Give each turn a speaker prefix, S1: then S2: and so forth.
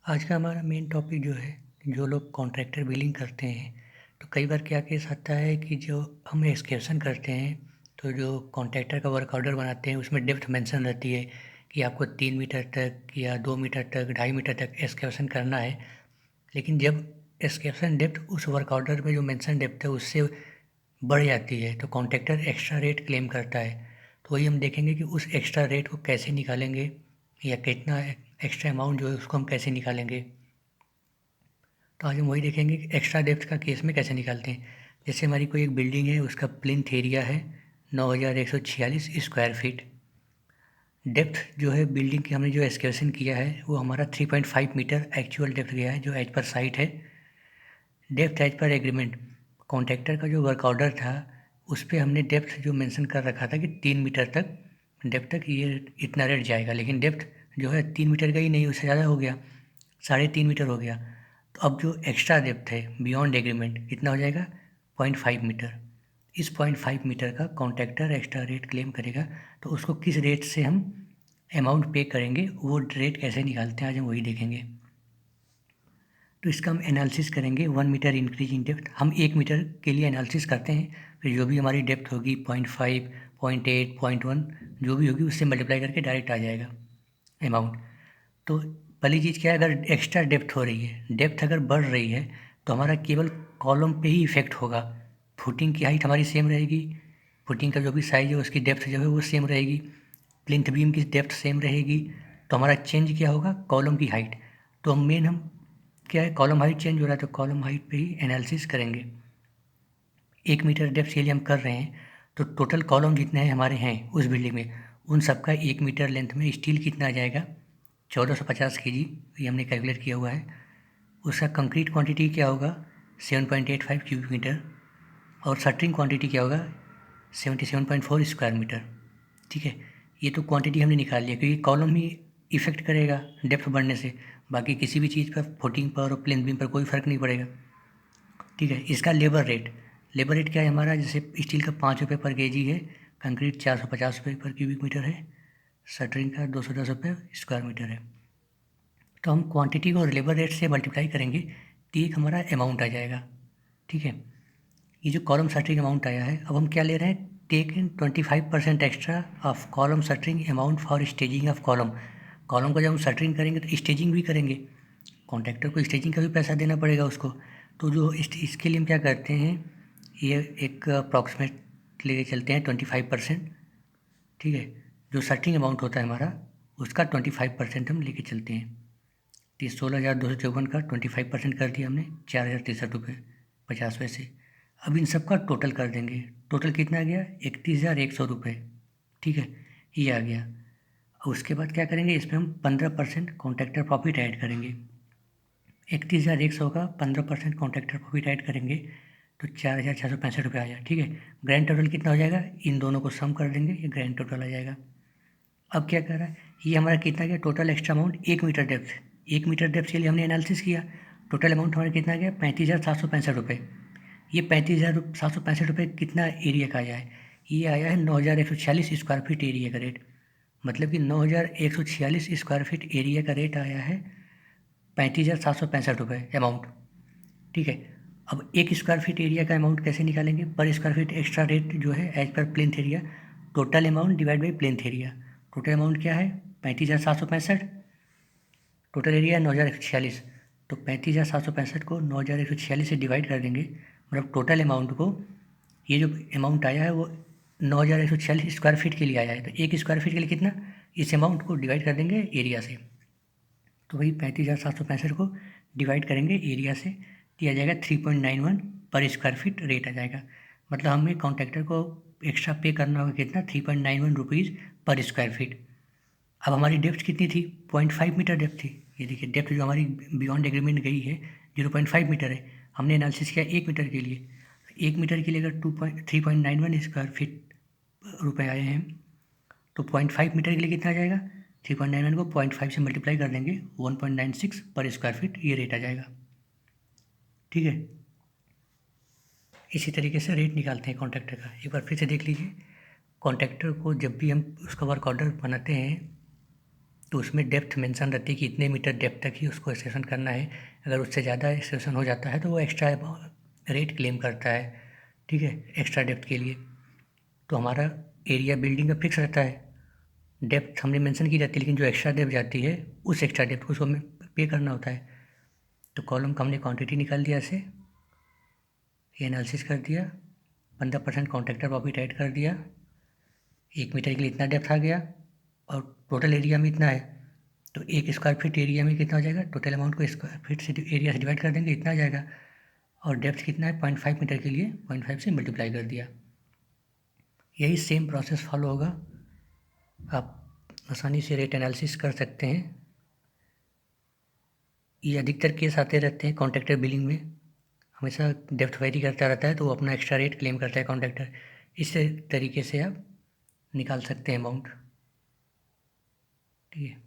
S1: आज का हमारा मेन टॉपिक जो है, जो लोग कॉन्ट्रैक्टर बिलिंग करते हैं, तो कई बार क्या केस आता है कि जो हम एक्सकेवेशन करते हैं, तो जो कॉन्ट्रैक्टर का वर्क ऑर्डर बनाते हैं उसमें डेप्थ मेंशन रहती है कि आपको 3 मीटर तक या 2 मीटर तक, 2.5 मीटर तक एक्सकेवेशन करना है। लेकिन जब एक्सकेवेशन डेप्थ उस वर्क ऑर्डर में जो मेंशन डेप्थ है उससे बढ़ जाती है तो कॉन्ट्रैक्टर एक्स्ट्रा रेट क्लेम करता है। तो वही हम देखेंगे कि उस एक्स्ट्रा रेट को कैसे निकालेंगे या कितना एक्स्ट्रा अमाउंट जो है उसको हम कैसे निकालेंगे। तो आज हम वही देखेंगे कि एक्स्ट्रा डेप्थ का केस में कैसे निकालते हैं। जैसे हमारी कोई एक बिल्डिंग है, उसका प्लिंथ एरिया है 9,146 स्क्वायर फीट। डेप्थ जो है बिल्डिंग की हमने जो एक्सकेवेशन किया है वो हमारा 3.5 मीटर एक्चुअल डेप्थ गया है जो एज पर साइट है। डेप्थ एज पर एग्रीमेंट कॉन्ट्रैक्टर का जो वर्क ऑर्डर था उस पे हमने डेप्थ जो मेंशन कर रखा था कि 3 मीटर तक डेप्थ तक ये इतना रेट जाएगा, लेकिन डेप्थ जो है 3 मीटर का ही नहीं, उससे ज़्यादा हो गया, 3.5 मीटर हो गया। तो अब जो एक्स्ट्रा डेप्थ है बियॉन्ड एग्रीमेंट कितना हो जाएगा, 0.5 मीटर। इस 0.5 मीटर का कॉन्ट्रैक्टर एक्स्ट्रा रेट क्लेम करेगा। तो उसको किस रेट से हम अमाउंट पे करेंगे, वो रेट कैसे निकालते हैं आज हम वही देखेंगे। तो इसका हम एनालिसिस करेंगे 1 मीटर इंक्रीज इन डेप्थ। हम 1 मीटर के लिए एनालिसिस करते हैं, फिर जो भी हमारी डेप्थ होगी 0.5, 0.8, 0.1 जो भी होगी उससे मल्टीप्लाई करके डायरेक्ट आ जाएगा अमाउंट। तो पहली चीज़ क्या है, अगर एक्स्ट्रा डेप्थ हो रही है, डेप्थ अगर बढ़ रही है तो हमारा केवल कॉलम पे ही इफेक्ट होगा। फुटिंग की हाइट हमारी सेम रहेगी, फुटिंग का जो भी साइज है उसकी डेप्थ जो है वो सेम रहेगी, प्लिंथ बीम की डेप्थ सेम रहेगी। तो हमारा चेंज क्या होगा, कॉलम की हाइट। तो हम क्या है, कॉलम हाइट चेंज हो रहा है तो कॉलम हाइट पे ही एनालिसिस करेंगे। 1 मीटर डेप्थ के लिए हम कर रहे हैं तो टोटल कॉलम जितने हैं हमारे हैं उस बिल्डिंग में, उन सबका 1 मीटर लेंथ में स्टील कितना आ जाएगा, 1450 kg, ये हमने कैलकुलेट किया हुआ है। उसका कंक्रीट क्वांटिटी क्या होगा, 7.85 क्यूबिक मीटर। और शटरिंग क्वांटिटी क्या होगा, 77.4 स्क्वायर मीटर। ठीक है, ये तो क्वांटिटी हमने निकाल लिया क्योंकि कॉलम ही इफेक्ट करेगा डेप्थ बढ़ने से, बाकी किसी भी चीज़ पर, फुटिंग पर और प्लेन बीम पर कोई फ़र्क नहीं पड़ेगा। ठीक है, इसका लेबर रेट क्या है हमारा, जैसे स्टील का 5 रुपये पर केजी है, कंक्रीट 450 रुपये पर क्यूबिक मीटर है, शटरिंग का 210 रुपये स्क्वायर मीटर है। तो हम क्वांटिटी को लेबर रेट से मल्टीप्लाई करेंगे तो एक हमारा अमाउंट आ जाएगा। ठीक है, ये जो कॉलम शटरिंग अमाउंट आया है, अब हम क्या ले रहे हैं, take in 25% extra of column shuttering amount for staging of column. Column को जब हम शटरिंग करेंगे तो स्टेजिंग भी करेंगे, कॉन्ट्रैक्टर को स्टेजिंग का भी पैसा देना पड़ेगा उसको। तो जो इसके लिए हम क्या करते हैं, ये एक अप्रॉक्सीमेट लेके चलते हैं 25%। ठीक है, जो शटरिंग अमाउंट होता है हमारा उसका 25% हम लेके चलते हैं। तो 16,254 का 25% कर दिया हमने, 4,063 रुपये 50 पैसे। अब इन सब का टोटल कर देंगे, टोटल कितना आ गया, 31,100 रुपये। ठीक है, ये आ गया। उसके बाद क्या करेंगे, इसमें हम 15% कॉन्ट्रैक्टर प्रॉफिट ऐड करेंगे। 31,100 का 15% कॉन्ट्रैक्टर प्रॉफिट ऐड करेंगे तो 4,665 रुपये आ जाए। ठीक है, ग्रैंड टोटल कितना हो जाएगा, इन दोनों को सम कर देंगे, ये ग्रैंड टोटल आ जाएगा। अब क्या कर रहा है, ये हमारा कितना गया total extra amount, 1 metre depth के लिए हमने एनालिसिस किया। टोटल अमाउंट हमारा कितना गया, 35,765 रुपये। ये 35,765 रुपये कितना एरिया का आया है, ये आया है 9,146 स्क्वायर फीट एरिया का रेट। मतलब कि 9,146 स्क्वायर फीट एरिया का रेट आया है 35,765 रुपये अमाउंट। ठीक है, अब 1 स्क्वायर फीट एरिया का अमाउंट कैसे निकालेंगे, पर स्क्वायर फीट एक्स्ट्रा रेट जो है as per plinth area, total amount divide by plinth area. Total amount क्या है, 35,765, टोटल एरिया 9,146। तो 35,765 को 9,146 से डिवाइड कर देंगे, मतलब टोटल अमाउंट को, ये जो अमाउंट आया है वो 9,146 स्क्वायर फीट के लिए आया है। तो 1 स्क्वायर फीट के लिए कितना, इस अमाउंट को डिवाइड कर देंगे एरिया से। तो वही 35,765 को डिवाइड करेंगे एरिया से, दिया जाएगा 3.91 पर स्क्वायर फीट रेट आ जाएगा। मतलब हमें कॉन्ट्रैक्टर को एक्स्ट्रा पे करना होगा कितना, 3.91 रुपीज़ पर स्क्वायर फीट। अब हमारी डेप्थ कितनी थी, 0.5 मीटर डेप्थ थी। ये देखिए डेप्थ जो हमारी बियॉन्ड एग्रीमेंट गई है 0.5 मीटर है। हमने एनालिसिस किया 1 मीटर के लिए, 1 मीटर के लिए अगर 3.91 स्क्वायर फीट रुपये आए हैं तो 0.5 मीटर के लिए कितना आ जाएगा, 3.91 को 0.5 से मल्टीप्लाई कर देंगे, 1.96 पर स्क्वायर फीट ये रेट आ जाएगा। ठीक है, इसी तरीके से रेट निकालते हैं कॉन्ट्रैक्टर का। एक बार फिर से देख लीजिए, कॉन्ट्रैक्टर को जब भी हम उसका वर्क ऑर्डर बनाते हैं तो उसमें डेप्थ मेंशन रहती है कि इतने मीटर डेप्थ तक ही उसको एक्सकेवेशन करना है। अगर उससे ज़्यादा एक्सकेवेशन हो जाता है तो वो एक्स्ट्रा रेट क्लेम करता है, ठीक है, एक्स्ट्रा डेप्थ के लिए। तो हमारा एरिया बिल्डिंग का फिक्स रहता है, डेप्थ हमने मेंशन की जाती है, लेकिन जो एक्स्ट्रा डेप्थ जाती है उस एक्स्ट्रा डेप्थ को उसको हमें पे करना होता है। तो कॉलम का हमने क्वांटिटी निकाल दिया ऐसे, ये एनालिसिस कर दिया, 15% कॉन्ट्रैक्टर प्रॉफिट ऐड कर दिया, 1 मीटर के लिए इतना डेप्थ आ गया और टोटल एरिया में इतना है, तो 1 स्क्वायर फीट एरिया में कितना हो जाएगा, टोटल अमाउंट को स्क्वायर फीट से एरिया से डिवाइड कर देंगे, इतना आ जाएगा। और डेप्थ कितना है, 0.5 मीटर के लिए 0.5 से मल्टीप्लाई कर दिया। यही सेम प्रोसेस फॉलो होगा, आप आसानी से रेट एनालिसिस कर सकते हैं। ये अधिकतर केस आते रहते हैं कॉन्ट्रैक्टर बिलिंग में, हमेशा डेप्थ वेरी करता रहता है तो वो अपना एक्स्ट्रा रेट क्लेम करता है कॉन्ट्रैक्टर। इस तरीके से आप निकाल सकते हैं अमाउंट, ठीक है।